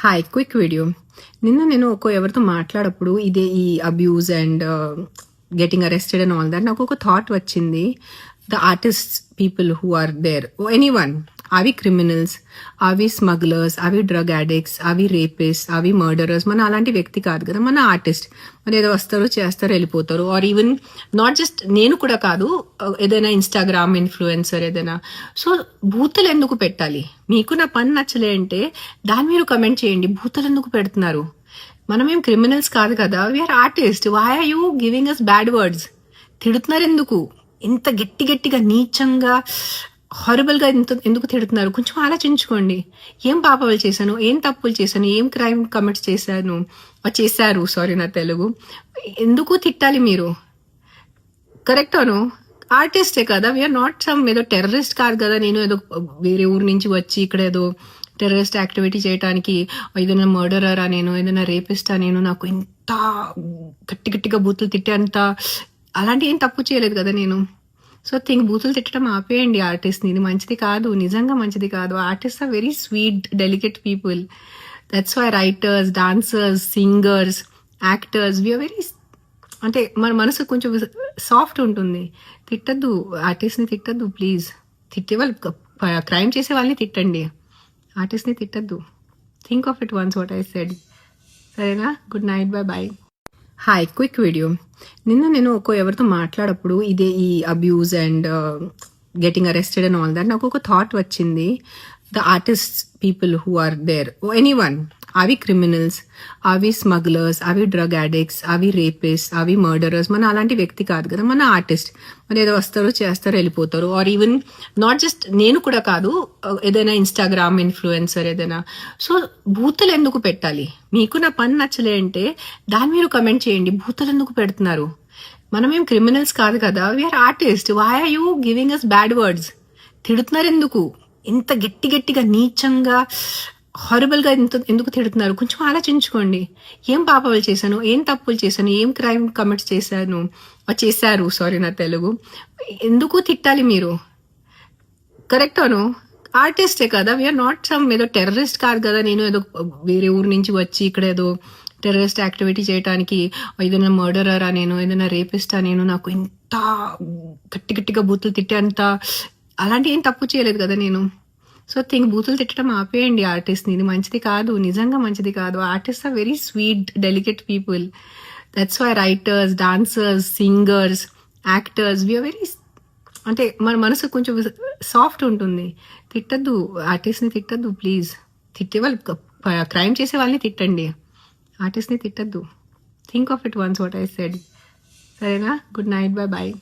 Hi quick video. నిన్న నేను ఎవరితో మాట్లాడప్పుడు ఇదే ఈ abuse and getting arrested and all that నాకు ఒక థాట్ వచ్చింది. The artist people who are there, any one, అవి క్రిమినల్స్, అవి స్మగ్లర్స్, అవి డ్రగ్ అడిక్ట్స్, అవి రేపిస్ట్, అవి మర్డరర్స్. మన అలాంటి వ్యక్తి కాదు కదా, మన ఆర్టిస్ట్. మరి ఏదో వస్తారు, చేస్తారు, వెళ్ళిపోతారు. ఆర్ ఈవెన్ నాట్ జస్ట్ నేను కూడా కాదు, ఏదైనా ఇన్స్టాగ్రామ్ ఇన్ఫ్లుయెన్సర్ ఏదైనా. సో బూతులు ఎందుకు పెట్టాలి? మీకు నా పని నచ్చలే అంటే దాన్ని మీరు కమెంట్ చేయండి. బూతులు ఎందుకు పెడుతున్నారు? మనమేం క్రిమినల్స్ కాదు కదా, we are artist. Why are you giving us bad words? తిడుతున్నారు ఎందుకు? ఇంత గట్టిగా నీచంగా హారబుల్ గా ఎందుకు తిడుతున్నారు? కొంచెం ఆలోచించుకోండి. ఏం పాపాలు చేశాను, ఏం తప్పులు చేశాను, ఏం క్రైమ్ కమిట్స్ చేశారు, సారీ నా తెలుగు. ఎందుకు తిట్టాలి మీరు? కరెక్ట్ అను, ఆర్టిస్టే కదా, వీఆర్ నాట్ సమ్ ఏదో టెర్రరిస్ట్ కాదు కదా. నేను ఏదో వేరే ఊరు నుంచి వచ్చి ఇక్కడ ఏదో టెర్రరిస్ట్ యాక్టివిటీ చేయడానికి ఏదైనా మర్డరరా నేను, ఏదైనా రేపిస్టా నేను, నాకు ఇంత గట్టిగా బూతులు తిట్టే అంత అలాంటి ఏం తప్పు చేయలేదు కదా నేను. సో బూతులు తిట్టడం ఆపేయండి ఆర్టిస్ట్ని. ఇది మంచిది కాదు, నిజంగా మంచిది కాదు. Artist are very sweet, delicate people. That's why writers, dancers, singers, actors, we are very, అంటే మన మనసు కొంచెం సాఫ్ట్ ఉంటుంది. తిట్టద్దు, ఆర్టిస్ట్ని తిట్టద్దు ప్లీజ్. తిట్టే వాళ్ళు, క్రైమ్ చేసే వాళ్ళని తిట్టండి, ఆర్టిస్ట్ని తిట్టద్దు. Think of it once what I said. సరేనా? Good night, bye boy. Hi quick video. నిన్న నేను ఎవరితో మాట్లాడప్పుడు ఇదే ఈ abuse and getting arrested and all that నాకు ఒక థాట్ వచ్చింది. The artist people who are there, any one, అవి క్రిమినల్స్, అవి స్మగ్లర్స్, అవి డ్రగ్ అడిక్ట్స్, అవి రేపిస్ట్, అవి మర్డరర్స్. మన అలాంటి వ్యక్తి కాదు కదా, మన ఆర్టిస్ట్. మరి ఏదో వస్తారు, చేస్తారు, వెళ్ళిపోతారు. ఆర్ ఈవెన్ నాట్ జస్ట్ నేను కూడా కాదు, ఏదైనా ఇన్స్టాగ్రామ్ ఇన్ఫ్లుయెన్సర్ ఏదైనా. సో బూతులు ఎందుకు పెట్టాలి? మీకు నా పని నచ్చలే అంటే దాన్ని మీరు కమెంట్ చేయండి. బూతులు ఎందుకు పెడుతున్నారు? మనమేం క్రిమినల్స్ కాదు కదా, we are artist. Why are you giving us bad words? తిడుతున్నారు ఎందుకు? ఇంత గట్టిగా నీచంగా హారబుల్ గా ఎందుకు తిడుతున్నారు? కొంచెం ఆలోచించుకోండి. ఏం పాపాలు చేశాను, ఏం తప్పులు చేశాను, ఏం క్రైమ్ కమిట్స్ చేశారు, సారీ నా తెలుగు. ఎందుకు తిట్టాలి మీరు? కరెక్ట్ అను, ఆర్టిస్టే కదా, వీఆర్ నాట్ సమ్ ఏదో టెర్రరిస్ట్ కాదు కదా. నేను ఏదో వేరే ఊరు నుంచి వచ్చి ఇక్కడ ఏదో టెర్రరిస్ట్ యాక్టివిటీ చేయడానికి ఏదైనా మర్డరరా నేను, ఏదైనా రేపిస్టా నేను, నాకు ఇంత గట్టిగా బూతులు తిట్టే అంత అలాంటి ఏం తప్పు చేయలేదు కదా నేను. సో బూతులు తిట్టడం ఆపేయండి ఆర్టిస్ట్ని. ఇది మంచిది కాదు, నిజంగా మంచిది కాదు. Artist are very sweet, delicate people. That's why writers, dancers, singers, actors, we are very, అంటే మన మనసు కొంచెం సాఫ్ట్ ఉంటుంది. తిట్టద్దు, ఆర్టిస్ట్ని తిట్టద్దు ప్లీజ్. తిట్టే వాళ్ళు, క్రైమ్ చేసే వాళ్ళని తిట్టండి, ఆర్టిస్ట్ని తిట్టద్దు. Think of it once what I said. సరేనా? Good night, bye bye.